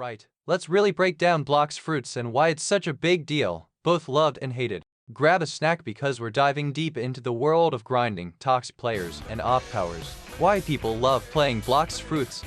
Alright, let's really break down blox fruits and why it's such a big deal, both loved and hated. Grab a snack because we're diving deep into the world of grinding, toxic players, and off powers. Why people love playing blox fruits.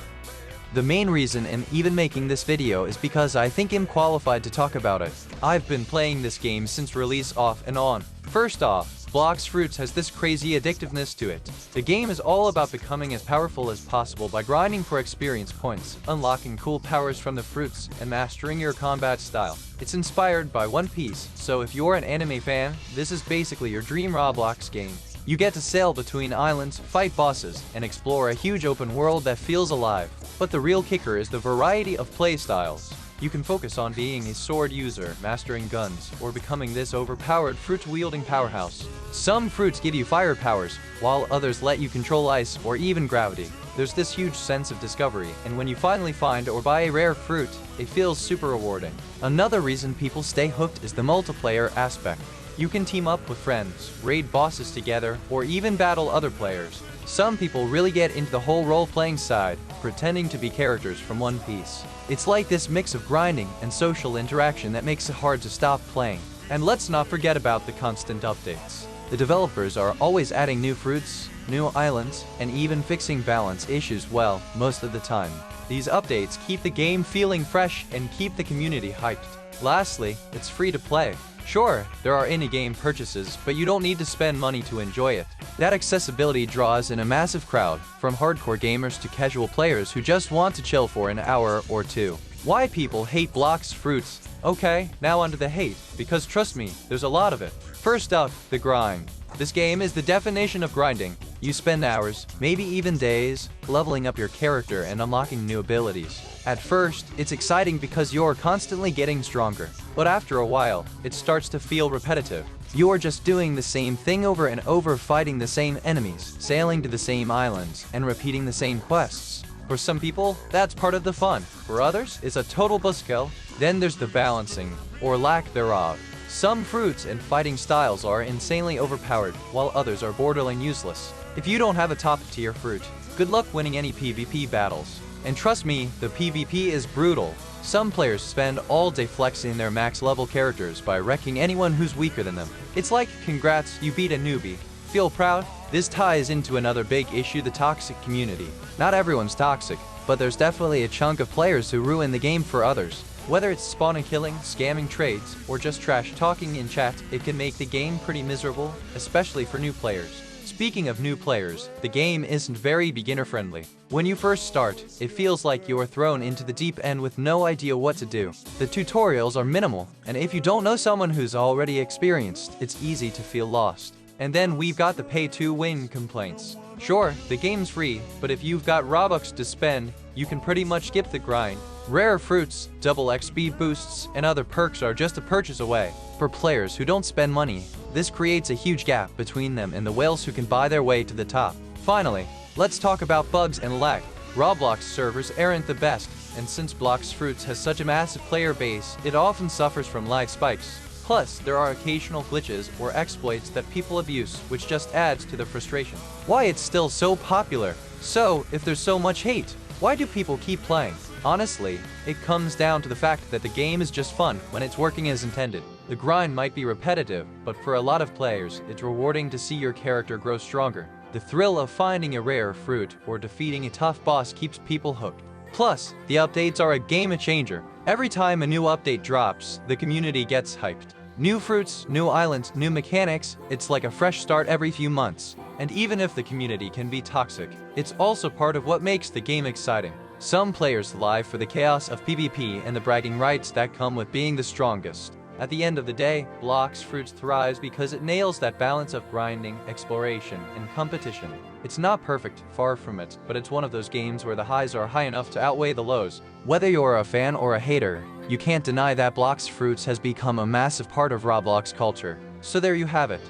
The main reason I'm even making this video is because I think I'm qualified to talk about it. I've been playing this game since release off and on. First off, blox fruits has this crazy addictiveness to it. The game is all about becoming as powerful as possible by grinding for experience points, unlocking cool powers from the fruits, and mastering your combat style. It's inspired by One Piece, so if you're an anime fan, this is basically your dream Roblox game. You get to sail between islands, fight bosses, and explore a huge open world that feels alive. But the real kicker is the variety of playstyles. You can focus on being a sword user, mastering guns, or becoming this overpowered fruit-wielding powerhouse. Some fruits give you fire powers, while others let you control ice or even gravity. There's this huge sense of discovery, and when you finally find or buy a rare fruit, it feels super rewarding. Another reason people stay hooked is the multiplayer aspect. You can team up with friends, raid bosses together, or even battle other players. Some people really get into the whole role-playing side, pretending to be characters from One Piece. It's like this mix of grinding and social interaction that makes it hard to stop playing. And let's not forget about the constant updates. The developers are always adding new fruits, new islands, and even fixing balance issues well, most of the time. These updates keep the game feeling fresh and keep the community hyped. Lastly, it's free to play. Sure, there are in-game purchases, but you don't need to spend money to enjoy it. That accessibility draws in a massive crowd, from hardcore gamers to casual players who just want to chill for an hour or two. Why people hate blox fruits? Okay, now onto the hate, because trust me, there's a lot of it. First up, the grind. This game is the definition of grinding. You spend hours, maybe even days, leveling up your character and unlocking new abilities. At first, it's exciting because you're constantly getting stronger. But after a while, it starts to feel repetitive. You're just doing the same thing over and over, fighting the same enemies, sailing to the same islands, and repeating the same quests. For some people, that's part of the fun. For others, it's a total buzzkill. Then there's the balancing, or lack thereof. Some fruits and fighting styles are insanely overpowered, while others are borderline useless. If you don't have a top-tier fruit, good luck winning any PvP battles. And trust me, the PvP is brutal. Some players spend all day flexing their max-level characters by wrecking anyone who's weaker than them. It's like, congrats, you beat a newbie. Feel proud? This ties into another big issue, the toxic community. Not everyone's toxic, but there's definitely a chunk of players who ruin the game for others. Whether it's spawn and killing, scamming trades, or just trash talking in chat, it can make the game pretty miserable, especially for new players. Speaking of new players, the game isn't very beginner-friendly. When you first start, it feels like you are thrown into the deep end with no idea what to do. The tutorials are minimal, and if you don't know someone who's already experienced, it's easy to feel lost. And then we've got the pay-to-win complaints. Sure, the game's free, but if you've got Robux to spend, you can pretty much skip the grind. Rare fruits, double XP boosts, and other perks are just a purchase away. For players who don't spend money, this creates a huge gap between them and the whales who can buy their way to the top. Finally, let's talk about bugs and lag. Roblox servers aren't the best, and since blox fruits has such a massive player base, it often suffers from lag spikes. Plus, there are occasional glitches or exploits that people abuse, which just adds to the frustration. Why it's still so popular? So, if there's so much hate, why do people keep playing? Honestly, it comes down to the fact that the game is just fun when it's working as intended. The grind might be repetitive, but for a lot of players, it's rewarding to see your character grow stronger. The thrill of finding a rare fruit or defeating a tough boss keeps people hooked. Plus, the updates are a game changer. Every time a new update drops, the community gets hyped. New fruits, new islands, new mechanics, it's like a fresh start every few months. And even if the community can be toxic, it's also part of what makes the game exciting. Some players live for the chaos of PvP and the bragging rights that come with being the strongest. At the end of the day, blox fruits thrives because it nails that balance of grinding, exploration, and competition. It's not perfect, far from it, but it's one of those games where the highs are high enough to outweigh the lows. Whether you're a fan or a hater, you can't deny that blox fruits has become a massive part of Roblox culture. So there you have it.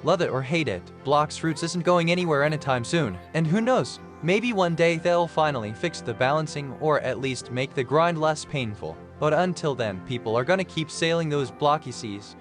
Love it or hate it, blox fruits isn't going anywhere anytime soon, and who knows, maybe one day they'll finally fix the balancing or at least make the grind less painful. But until then, people are gonna keep sailing those blocky seas.